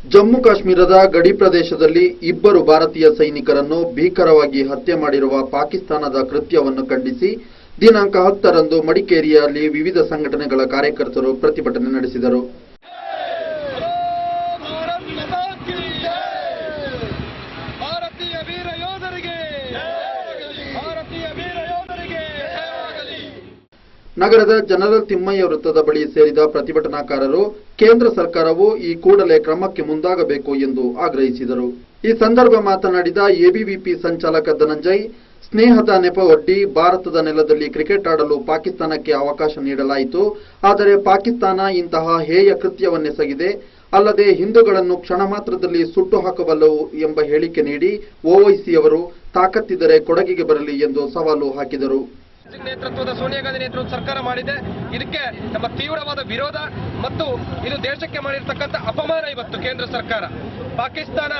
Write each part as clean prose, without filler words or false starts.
ಜಮ್ಮು ಕಾಶ್ಮೀರದ ಗಡಿ ಪ್ರದೇಶದಲ್ಲಿ ಇಬ್ಬರು ಭಾರತೀಯ ಸೈನಿಕರನ್ನು ಭೀಕರವಾಗಿ ಹತ್ಯೆ ಮಾಡಿರುವ ಪಾಕಿಸ್ತಾನದ ಕೃತ್ಯವನ್ನು ಖಂಡಿಸಿ ದಿನಾಂಕ 10ರಂದು ಮಡಿಕೇರಿಯಲ್ಲಿ ವಿವಿಧ ಸಂಘಟನೆಗಳ ಕಾರ್ಯಕರ್ತರು ಪ್ರತಿಭಟನೆ ನಡೆಸಿದರು. ನಗರದ ಜನರಲ್ ತಿಮ್ಮಯ್ಯ ವೃತ್ತದ ಬಳಿ ಸೇರಿದ ಪ್ರತಿಭಟನಾಕಾರರು ಕೇಂದ್ರ ಸರ್ಕಾರವು ಈ ಕೂಡಲೇ ಕ್ರಮಕ್ಕೆ ಮುಂದಾಗಬೇಕು ಎಂದು ಆಗ್ರಹಿಸಿದರು. ಈ ಸಂದರ್ಭ ಮಾತನಾಡಿದ ಎಬಿವಿಪಿ ಸಂಚಾಲಕ ಧನಂಜಯ್, ಸ್ನೇಹದ ನೆಪವೊಡ್ಡಿ ಭಾರತದ ನೆಲದಲ್ಲಿ ಕ್ರಿಕೆಟ್ ಆಡಲು ಪಾಕಿಸ್ತಾನಕ್ಕೆ ಅವಕಾಶ ನೀಡಲಾಯಿತು. ಆದರೆ ಪಾಕಿಸ್ತಾನ ಇಂತಹ ಹೇಯ ಕೃತ್ಯವನ್ನೆಸಗಿದೆ. ಅಲ್ಲದೆ ಹಿಂದೂಗಳನ್ನು ಕ್ಷಣ ಮಾತ್ರದಲ್ಲಿ ಸುಟ್ಟು ಹಾಕಬಲ್ಲವು ಎಂಬ ಹೇಳಿಕೆ ನೀಡಿ ಓವೈಸಿ ಅವರು ತಾಕತ್ತಿದ್ದರೆ ಕೊಡಗಿಗೆ ಬರಲಿ ಎಂದು ಸವಾಲು ಹಾಕಿದರು. ನೇತೃತ್ವದ ಸೋನಿಯಾ ಗಾಂಧಿ ನೇತೃತ್ವದ ಸರ್ಕಾರ ಮಾಡಿದೆ. ಇದಕ್ಕೆ ನಮ್ಮ ತೀವ್ರವಾದ ವಿರೋಧ ಮತ್ತು ಇದು ದೇಶಕ್ಕೆ ಮಾಡಿರ್ತಕ್ಕಂಥ ಅಪಮಾನ. ಇವತ್ತು ಕೇಂದ್ರ ಸರ್ಕಾರ ಪಾಕಿಸ್ತಾನ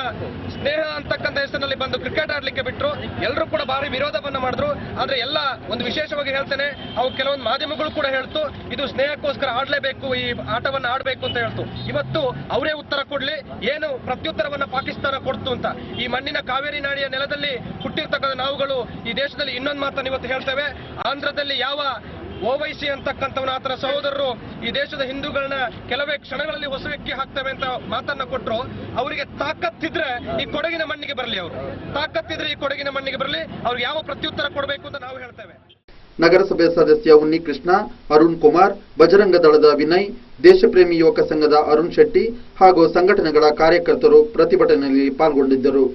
ಸ್ನೇಹ ಅಂತಕ್ಕಂಥ ಹೆಸರಿನಲ್ಲಿ ಬಂದು ಕ್ರಿಕೆಟ್ ಆಡ್ಲಿಕ್ಕೆ ಬಿಟ್ಟರು. ಎಲ್ಲರೂ ಕೂಡ ಭಾರಿ ವಿರೋಧವನ್ನ ಮಾಡಿದ್ರು. ಆದ್ರೆ ಎಲ್ಲ ಒಂದು ವಿಶೇಷವಾಗಿ ಹೇಳ್ತೇನೆ, ಅವು ಕೆಲವೊಂದು ಮಾಧ್ಯಮಗಳು ಕೂಡ ಹೇಳ್ತು ಇದು ಸ್ನೇಹಕ್ಕೋಸ್ಕರ ಆಡ್ಲೇಬೇಕು, ಈ ಆಟವನ್ನ ಆಡ್ಬೇಕು ಅಂತ ಹೇಳ್ತು. ಇವತ್ತು ಅವರೇ ಉತ್ತರ ಕೊಡ್ಲಿ, ಏನು ಪ್ರತ್ಯುತ್ತರವನ್ನ ಪಾಕಿಸ್ತಾನ ಕೊಡ್ತು ಅಂತ. ಈ ಮಣ್ಣಿನ ಕಾವೇರಿ ನಾಡಿಯ ನೆಲದಲ್ಲಿ ಹುಟ್ಟಿರ್ತಕ್ಕಂಥ ನಾವುಗಳು ಈ ದೇಶದಲ್ಲಿ ಇನ್ನೊಂದು ಮಾತನ್ನು ಇವತ್ತು ಹೇಳ್ತೇವೆ. ಆಂಧ್ರದಲ್ಲಿ ಯಾವ ಓವೈಸಿ ಅಂತಕ್ಕಂಥವನ ಆತನ ಸಹೋದರರು ಈ ದೇಶದ ಹಿಂದೂಗಳನ್ನ ಕೆಲವೇ ಕ್ಷಣಗಳಲ್ಲಿ ಹೊಸವೆಕ್ಕಿ ಹಾಕ್ತೇವೆ ಅಂತ ಮಾತನ್ನ ಕೊಟ್ಟರು. ಅವರಿಗೆ ತಾಕತ್ತಿದ್ರೆ ಈ ಕೊಡಗಿನ ಮಣ್ಣಿಗೆ ಬರಲಿ, ಅವರು ತಾಕತ್ತಿದ್ರೆ ಈ ಕೊಡಗಿನ ಮಣ್ಣಿಗೆ ಬರಲಿ, ಅವ್ರಿಗೆ ಯಾವ ಪ್ರತ್ಯುತ್ತರ ಕೊಡಬೇಕು ಅಂತ ನಾವು ಹೇಳ್ತೇವೆ. ನಗರಸಭೆ ಸದಸ್ಯ ಉನ್ನಿಕೃಷ್ಣ, ಅರುಣ್ ಕುಮಾರ್, ಬಜರಂಗ ದಳದ ವಿನಯ್, ದೇಶಪ್ರೇಮಿ ಯುವಕ ಸಂಘದ ಅರುಣ್ ಶೆಟ್ಟಿ ಹಾಗೂ ಸಂಘಟನೆಗಳ ಕಾರ್ಯಕರ್ತರು ಪ್ರತಿಭಟನೆಯಲ್ಲಿ ಪಾಲ್ಗೊಂಡಿದ್ದರು.